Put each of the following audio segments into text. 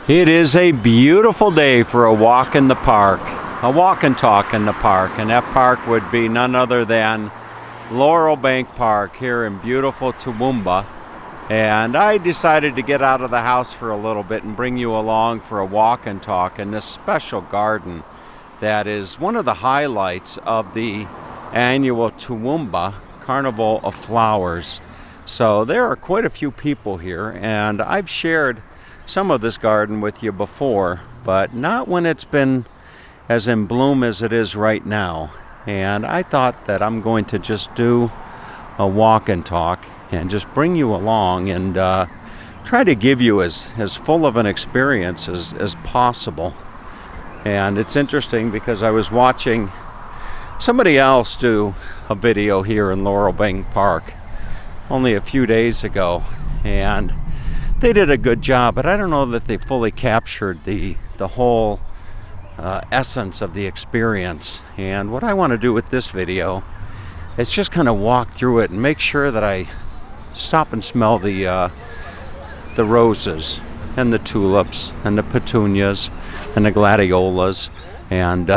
It is a beautiful day for a walk in the park, a walk and talk in the park, and that park would be none other than Laurel Bank Park here in beautiful Toowoomba. And I decided to get out of the house for a little bit and bring you along for a walk and talk in this special garden that is one of the highlights of the annual Toowoomba Carnival of Flowers. So there are quite a few people here, and I've shared some of this garden with you before, but not when it's been as in bloom as it is right now. And I thought that I'm going to just do a walk and talk and just bring you along and try to give you as full of an experience as possible. And it's interesting because I was watching somebody else do a video here in Laurel Bank Park only a few days ago, and they did a good job, but I don't know that they fully captured the whole essence of the experience. And what I want to do with this video is just kind of walk through it and make sure that I stop and smell the roses and the tulips and the petunias and the gladiolas and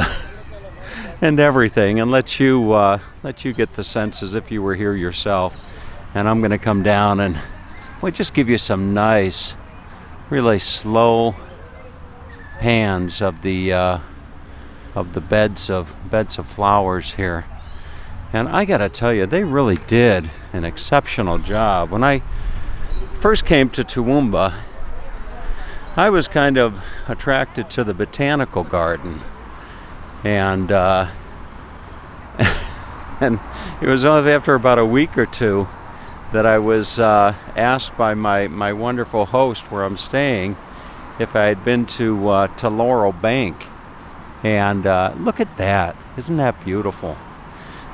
and everything, and let you get the sense as if you were here yourself. And I'm going to come down and we'll just give you some nice, really slow pans of the beds of flowers here. And I got to tell you, they really did an exceptional job. When I first came to Toowoomba, I was kind of attracted to the Botanical Garden, and and it was only after about a week or two that I was asked by my wonderful host where I'm staying if I had been to Laurel Bank. And look at that. Isn't that beautiful?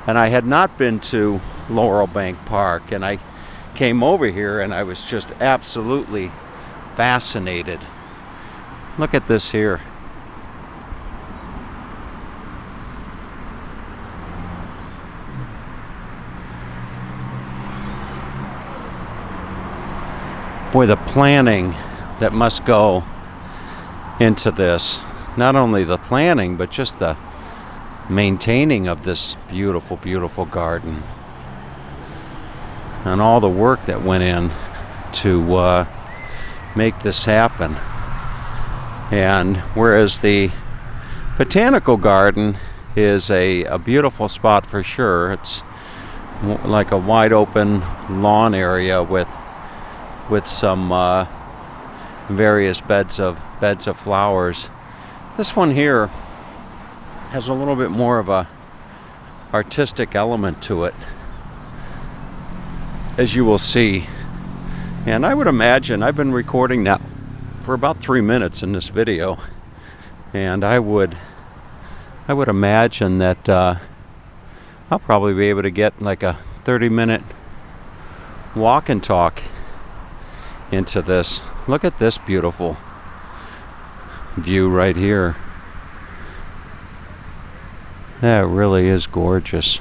And I had not been to Laurel Bank Park, and I came over here and I was just absolutely fascinated. Look at this here. Boy, the planning that must go into this. Not only the planning, but just the maintaining of this beautiful, beautiful garden. And all the work that went in to make this happen. And whereas the Botanical Garden is a beautiful spot for sure, it's like a wide open lawn area with some various beds of flowers. This one here has a little bit more of a artistic element to it, as you will see. And I would imagine, I've been recording now for about 3 minutes in this video, and I would imagine that I'll probably be able to get like a 30-minute walk and talk into this. Look at this beautiful view right here. That really is gorgeous.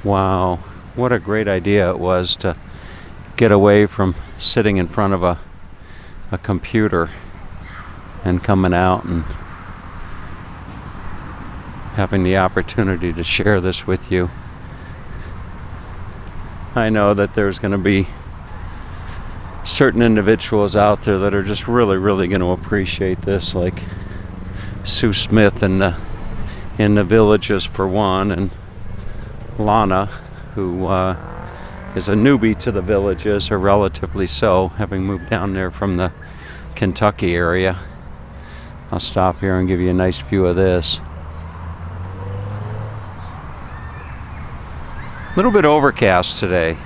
Wow, what a great idea it was to get away from sitting in front of a computer and coming out and having the opportunity to share this with you. I know that there's going to be certain individuals out there that are just really, really going to appreciate this, like Sue Smith in the Villages for one, and Lana, who is a newbie to the Villages, or relatively so, having moved down there from the Kentucky area. I'll stop here and give you a nice view of this. A little bit overcast today,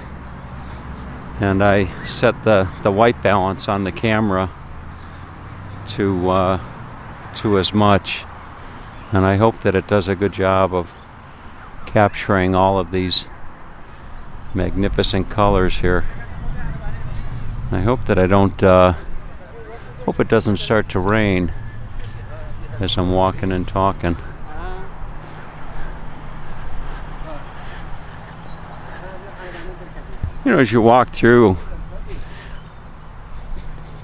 and I set the white balance on the camera to as much, and I hope that it does a good job of capturing all of these magnificent colors here. I hope that I don't hope it doesn't start to rain as I'm walking and talking. You know, as you walk through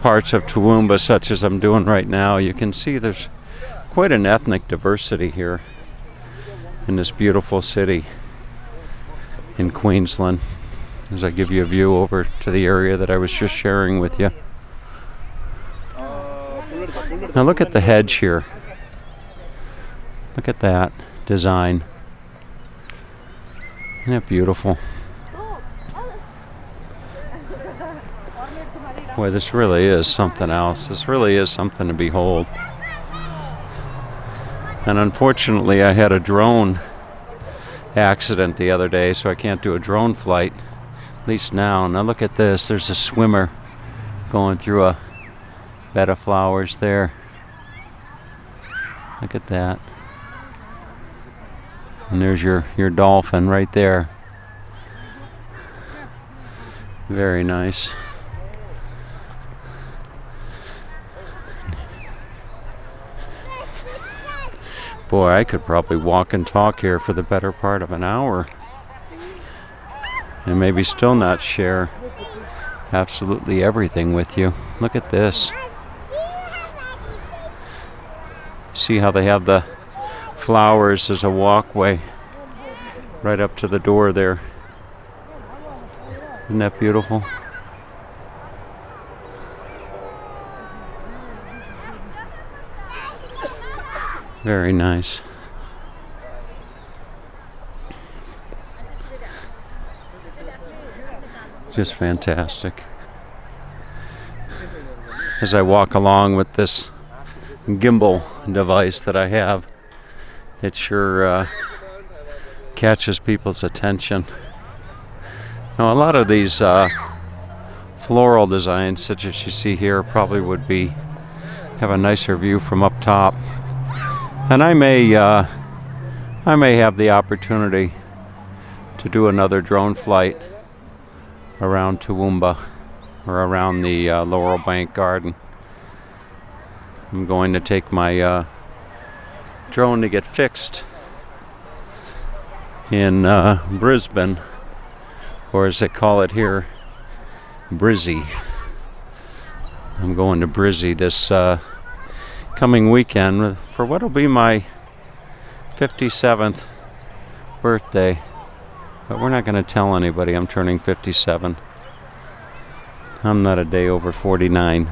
parts of Toowoomba, such as I'm doing right now, you can see there's quite an ethnic diversity here in this beautiful city in Queensland, as I give you a view over to the area that I was just sharing with you. Now look at the hedge here. Look at that design. Isn't that beautiful? Boy, this really is something else. This really is something to behold. And unfortunately, I had a drone accident the other day, so I can't do a drone flight, at least now. Now look at this. There's a swimmer going through a bed of flowers there. Look at that. And there's your dolphin right there. Very nice. Boy, I could probably walk and talk here for the better part of an hour and maybe still not share absolutely everything with you. Look at this. See how they have the flowers as a walkway right up to the door there. Isn't that beautiful? Very nice. Just fantastic. As I walk along with this gimbal device that I have, it sure catches people's attention. Now, a lot of these floral designs, such as you see here, probably would have a nicer view from up top. And I may have the opportunity to do another drone flight around Toowoomba or around the Laurel Garden. I'm going to take my drone to get fixed in Brisbane, or as they call it here, Brizzy. I'm going to Brizzy this coming weekend for what will be my 57th birthday, but we're not going to tell anybody I'm turning 57. I'm not a day over 49.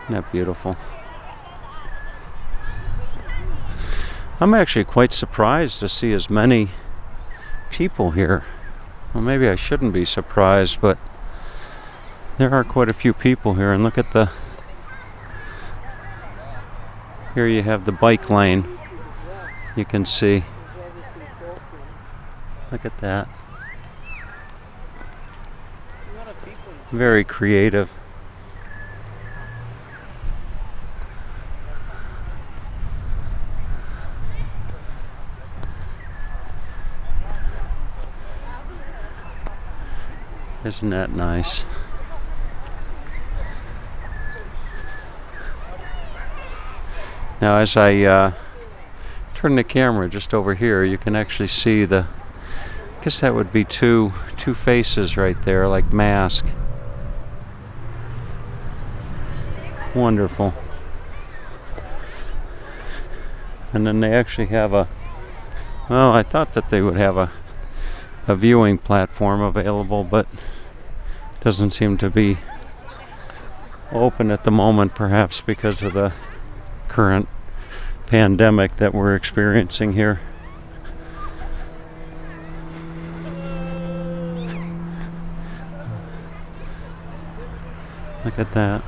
Isn't that beautiful? I'm actually quite surprised to see as many people here. Well, maybe I shouldn't be surprised, but there are quite a few people here. And look at here you have the bike lane. You can see. Look at that. Very creative. Isn't that nice? Now, as I turn the camera just over here, you can actually see I guess that would be two faces right there, like mask. Wonderful. And then they actually have well, I thought that they would have a viewing platform available, but doesn't seem to be open at the moment, perhaps because of the current pandemic that we're experiencing here. Look at that.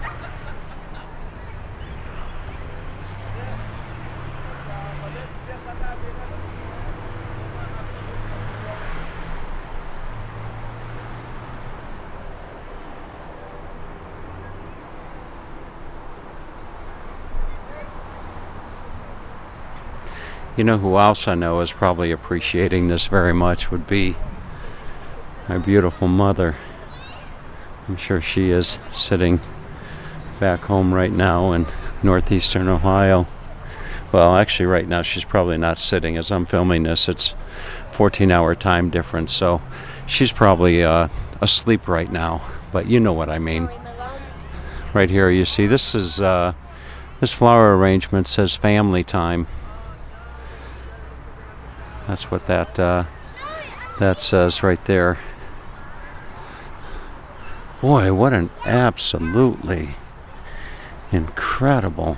You know who else I know is probably appreciating this very much would be my beautiful mother. I'm sure she is sitting back home right now in northeastern Ohio. Well, actually right now she's probably not sitting as I'm filming this. It's 14-hour time difference, so she's probably asleep right now. but you know what I mean. Right here you see this is this flower arrangement says family time. That's what that says right there. Boy, what an absolutely incredible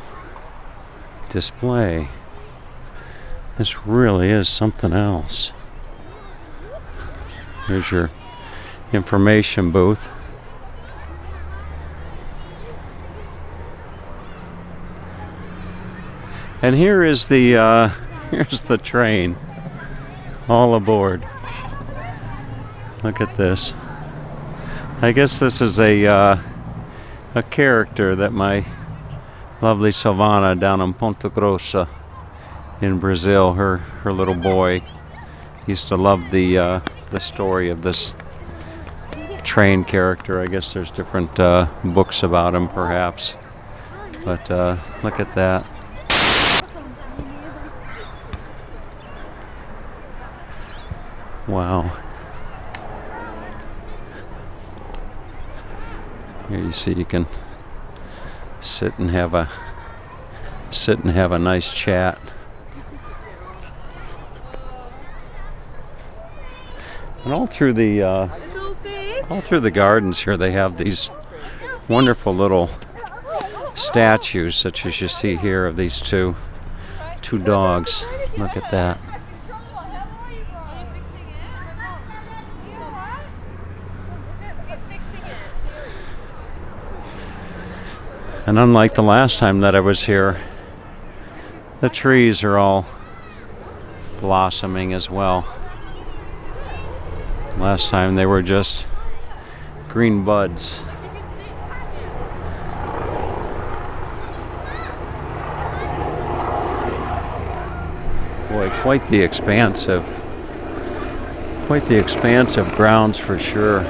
display. This really is something else. Here's your information booth. And here is the here's the train. All aboard. Look at this. I guess this is a character that my lovely Silvana down in Ponta Grossa in Brazil, her little boy, used to love the story of this train character. I guess there's different books about him, perhaps. But look at that. Wow. Here you see you can sit and have a nice chat. And all through the gardens here they have these wonderful little statues, such as you see here of these two dogs. Look at that. And unlike the last time that I was here, the trees are all blossoming as well. Last time they were just green buds. Boy, quite the expansive grounds for sure.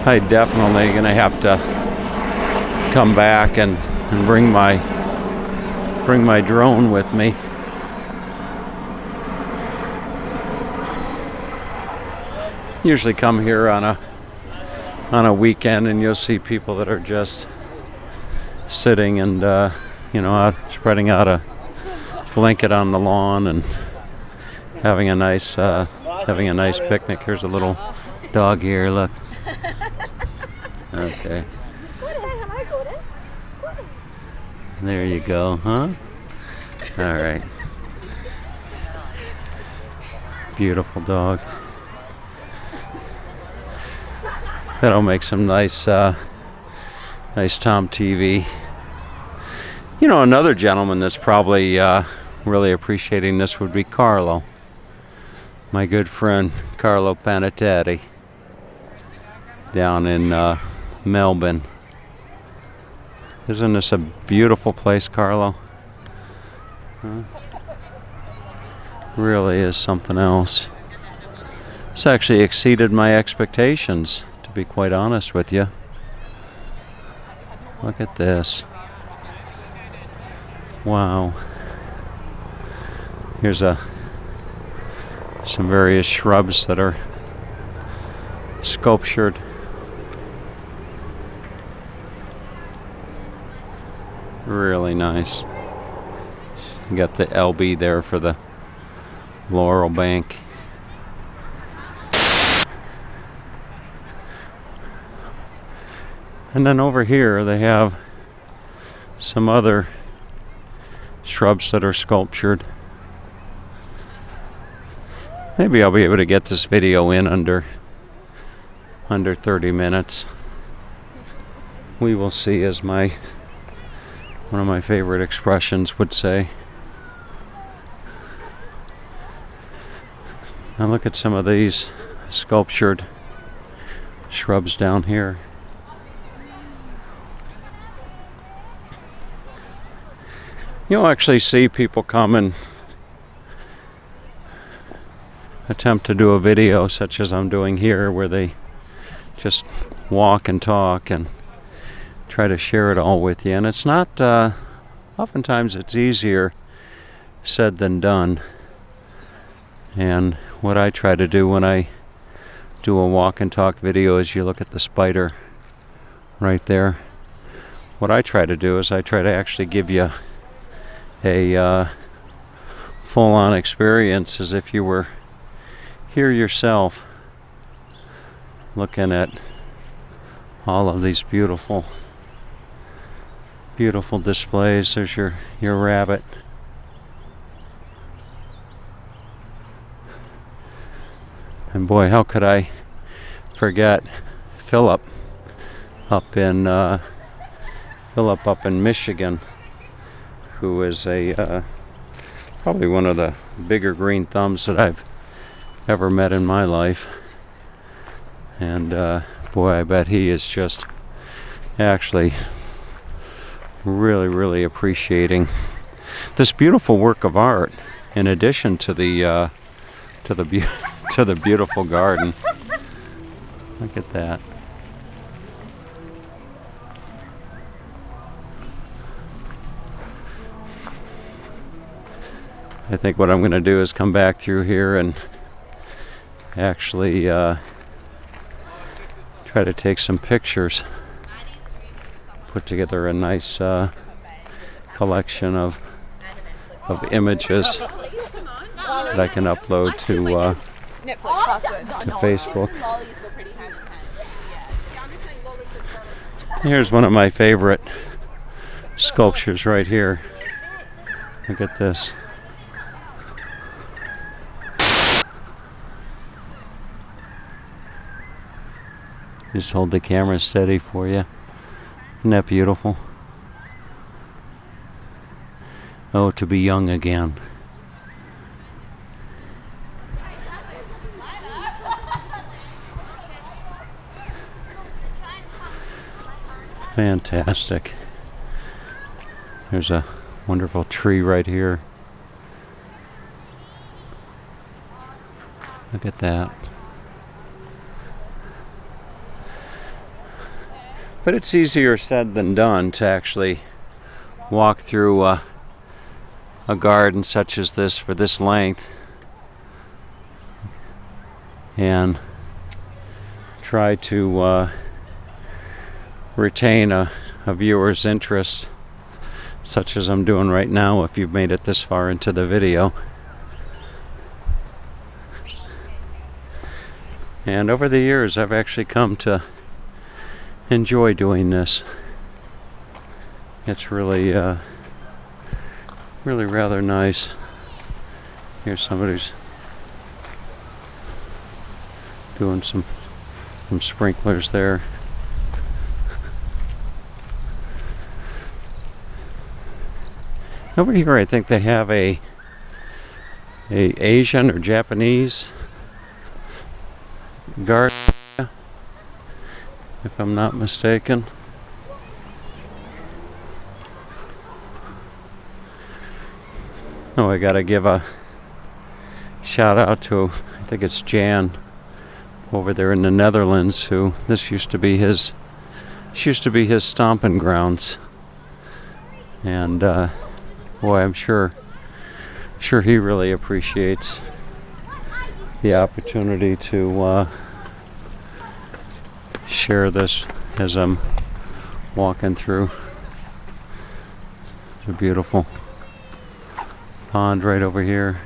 I definitely gonna have to come back and bring my drone with me. Usually come here on a weekend and you'll see people that are just sitting and out, spreading out a blanket on the lawn and having a nice picnic. Here's a little dog here, look. Okay. There you go, huh? All right. Beautiful dog. That'll make some nice Tom TV. You know, another gentleman that's probably really appreciating this would be Carlo. My good friend Carlo Panettiere down in Melbourne. Isn't this a beautiful place, Carlo? Huh? Really is something else. It's actually exceeded my expectations, to be quite honest with you. Look at this. Wow. Here's some various shrubs that are sculptured. Really nice. You got the LB there for the Laurel bank. And then over here they have some other shrubs that are sculptured. Maybe I'll be able to get this video in under 30 minutes. We will see, as one of my favorite expressions would say. Now look at some of these sculptured shrubs down here. You'll actually see people come and attempt to do a video such as I'm doing here, where they just walk and talk and try to share it all with you. And it's not, oftentimes it's easier said than done. And what I try to do when I do a walk and talk video as you look at the spider right there. What I try to do is I try to actually give you a full-on experience as if you were here yourself, looking at all of these beautiful displays. There's your rabbit. And boy, how could I forget Philip up in Michigan, who is probably one of the bigger green thumbs that I've ever met in my life. And boy, I bet he is just actually really appreciating this beautiful work of art, in addition to the beautiful garden. Look at that. I think what I'm going to do is come back through here and actually try to take some pictures, put together a nice collection of images that I can upload to Facebook. Here's one of my favorite sculptures right here. Look at this. Just hold the camera steady for you. Isn't that beautiful? Oh, to be young again. Fantastic. There's a wonderful tree right here. Look at that. But it's easier said than done to actually walk through a garden such as this for this length and try to retain a viewer's interest, such as I'm doing right now if you've made it this far into the video. And over the years I've actually come to enjoy doing this. It's really rather nice. Here's somebody who's doing some sprinklers there. Over here I think they have a Asian or Japanese garden, if I'm not mistaken. Oh, I gotta give a shout out to, I think it's Jan over there in the Netherlands, who this used to be his stomping grounds. And boy, I'm sure he really appreciates the opportunity to share this as I'm walking through. It's a beautiful pond right over here.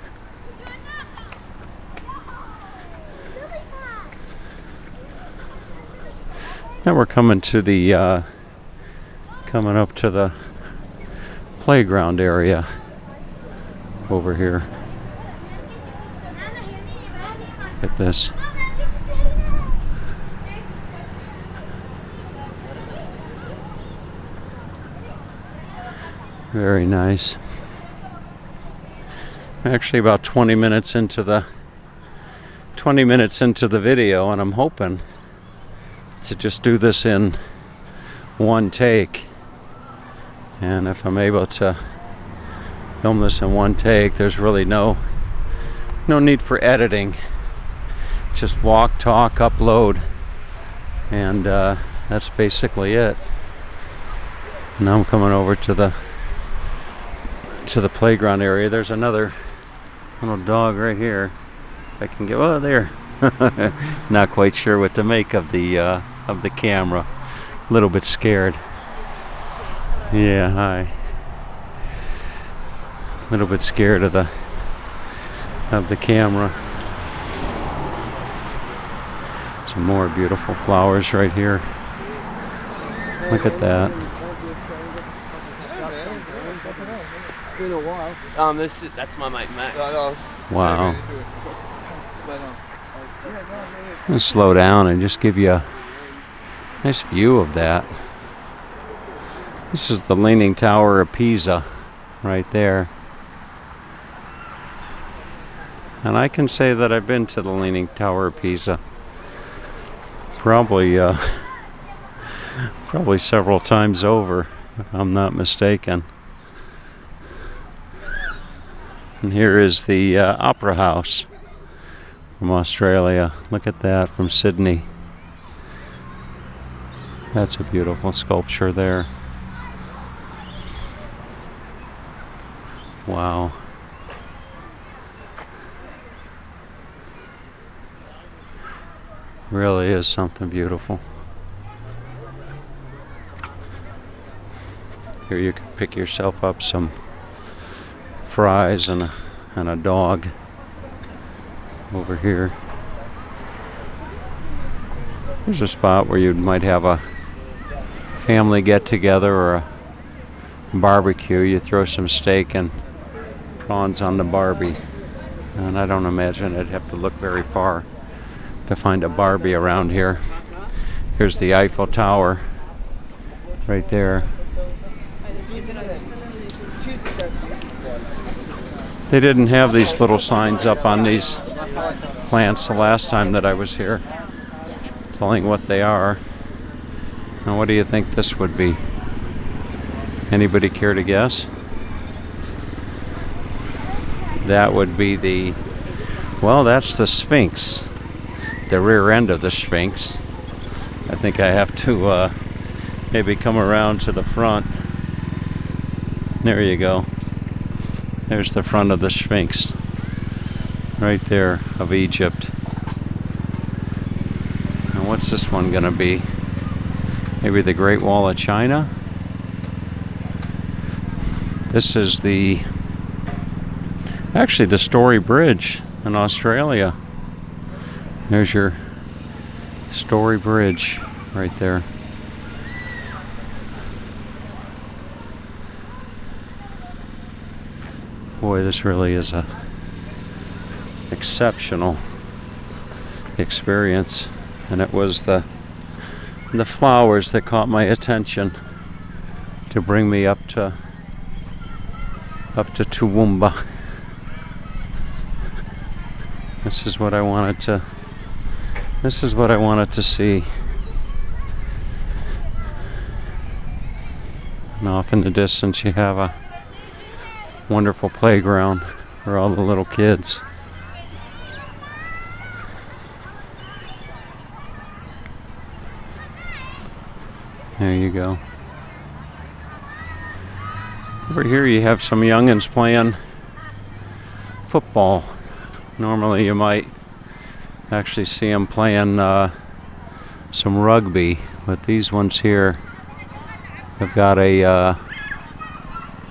Now we're coming up to the playground area over here. Look at this. Very nice. I'm actually about 20 minutes into the video, and I'm hoping to just do this in one take. And if I'm able to film this in one take, there's really no need for editing. Just walk, talk, upload, and that's basically it. Now I'm coming over to the playground area. There's another little dog right here. If I can get, oh, there. Not quite sure what to make of the camera. A little bit scared. Yeah, hi. A little bit scared of the camera. Some more beautiful flowers right here. Look at that. It's been a while. That's my mate Max. Wow. I'm going to slow down and just give you a nice view of that. This is the Leaning Tower of Pisa right there. And I can say that I've been to the Leaning Tower of Pisa probably several times over, if I'm not mistaken. And here is the Opera House from Australia. Look at that, from Sydney. That's a beautiful sculpture there. Wow. Really is something beautiful. Here you can pick yourself up some fries and a dog over here. There's a spot where you might have a family get together or a barbecue. You throw some steak and prawns on the Barbie, and I don't imagine I'd have to look very far to find a Barbie around here. Here's the Eiffel Tower right there. They didn't have these little signs up on these plants the last time that I was here, telling what they are. Now, what do you think this would be? Anybody care to guess? That would be that's the Sphinx, the rear end of the Sphinx. I think I have to maybe come around to the front. There you go. There's the front of the Sphinx, right there, of Egypt. And what's this one gonna be? Maybe the Great Wall of China? This is actually the Story Bridge in Australia. There's your Story Bridge right there. Boy, this really is a exceptional experience, and it was the flowers that caught my attention to bring me up to Toowoomba. This is what I wanted to see. And off in the distance you have a wonderful playground for all the little kids. There you go. Over here you have some youngins playing football. Normally you might actually see them playing some rugby, but these ones here have got a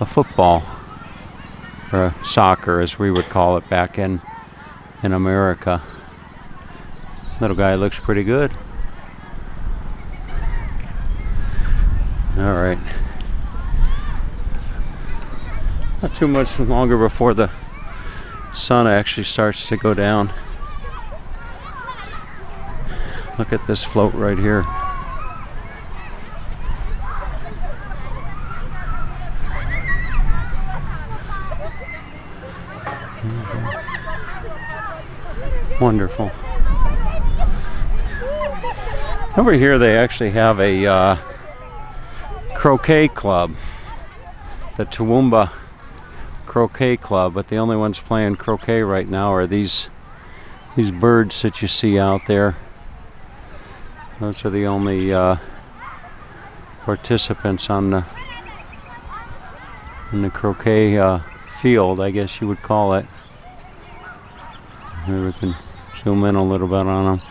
football, or soccer as we would call it back in America. Little guy looks pretty good. All right. Not too much longer before the sun actually starts to go down. Look at this float right here. Wonderful. Over here they actually have a croquet club, the Toowoomba Croquet Club, but the only ones playing croquet right now are these birds that you see out there. Those are the only participants in the croquet field, I guess you would call it. Here we can Zoom in a little bit on them.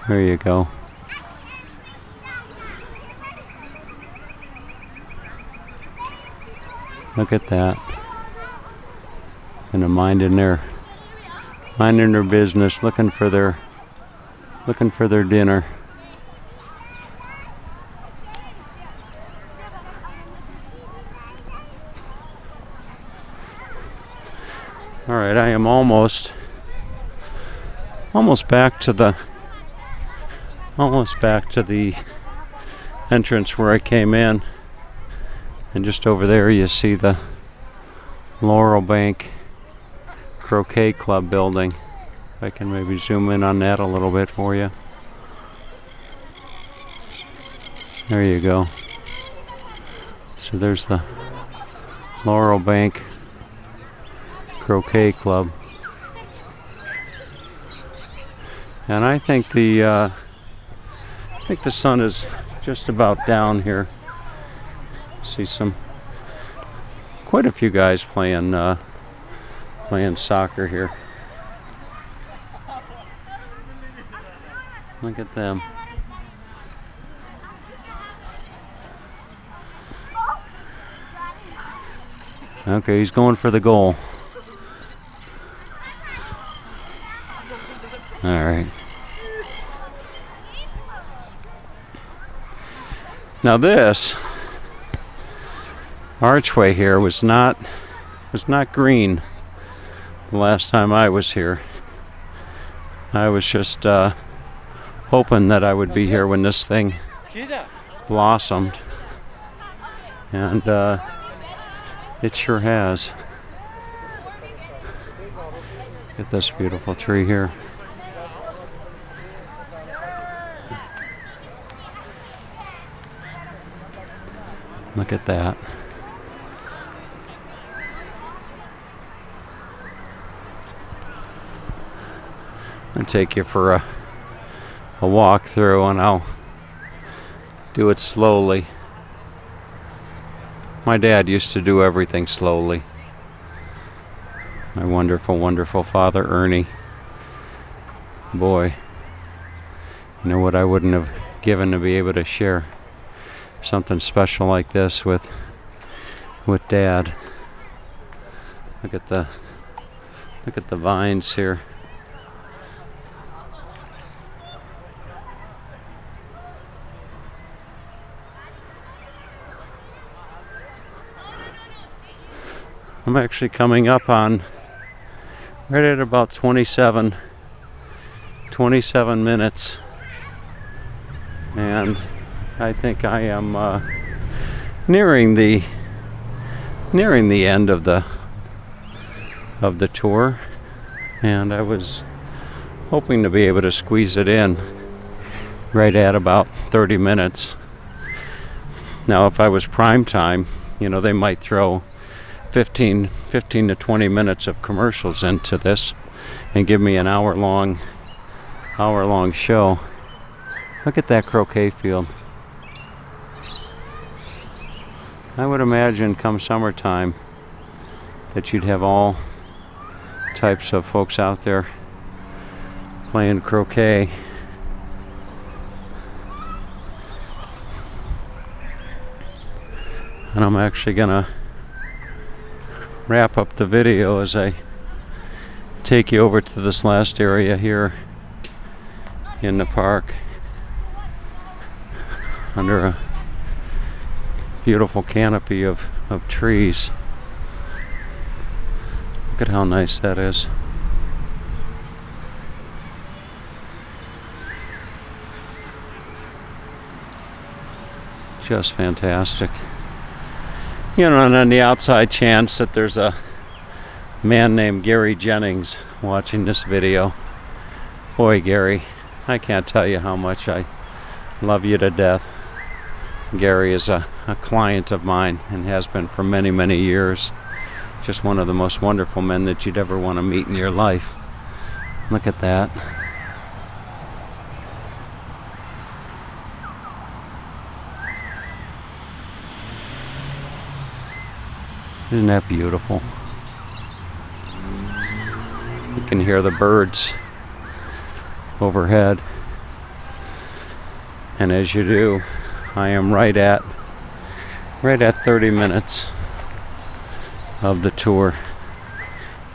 There you go. Look at that. And they're minding their business, looking for their dinner. All right, I am almost back to the entrance where I came in, and just over there you see the Laurel Croquet Club building. If I can maybe zoom in on that a little bit for you. There you go. So there's the Laurel Croquet Club. And I think the sun is just about down here. See quite a few guys playing soccer here. Look at them. Okay, he's going for the goal. All right. Now this archway here was not green the last time I was here. I was just hoping that I would be here when this thing blossomed, and it sure has. Look at this beautiful tree here. Look at that. I'll take you for a walk through, and I'll do it slowly. My dad used to do everything slowly. My wonderful, wonderful father, Ernie. Boy, you know what I wouldn't have given to be able to share something special like this with Dad. Look at the vines here. I'm actually coming up on right at about 27 minutes, and I think I am nearing the end of the tour, and I was hoping to be able to squeeze it in right at about 30 minutes. Now, if I was prime time, they might throw 15 to 20 minutes of commercials into this and give me an hour long show. Look at that croquet field. I would imagine come summertime that you'd have all types of folks out there playing croquet. And I'm actually gonna wrap up the video as I take you over to this last area here in the park under a beautiful canopy of trees. Look at how nice that is. Just fantastic. And on the outside chance that there's a man named Gary Jennings watching this video. Boy, Gary, I can't tell you how much I love you to death. Gary is a client of mine and has been for many, many years. Just one of the most wonderful men that you'd ever want to meet in your life. Look at that. Isn't that beautiful? You can hear the birds overhead. And as you do, I am right at 30 minutes of the tour.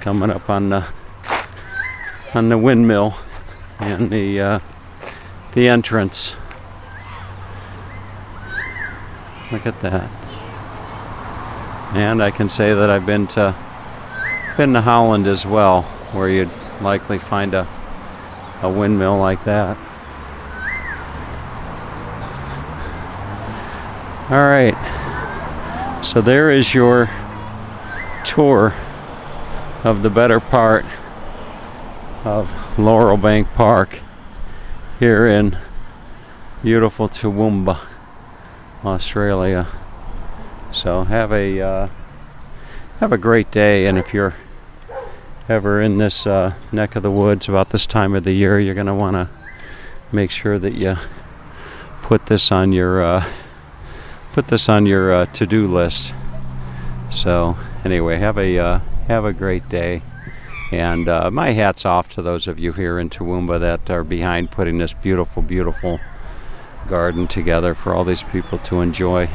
Coming up on the windmill and the entrance. Look at that. And I can say that I've been to Holland as well, where you'd likely find a windmill like that. All right, so there is your tour of the better part of Laurel Bank Park here in beautiful Toowoomba, Australia. So have a great day, and if you're ever in this neck of the woods about this time of the year, you're going to want to make sure that you put this on your to-do list. So anyway, have a great day, and my hat's off to those of you here in Toowoomba that are behind putting this beautiful garden together for all these people to enjoy.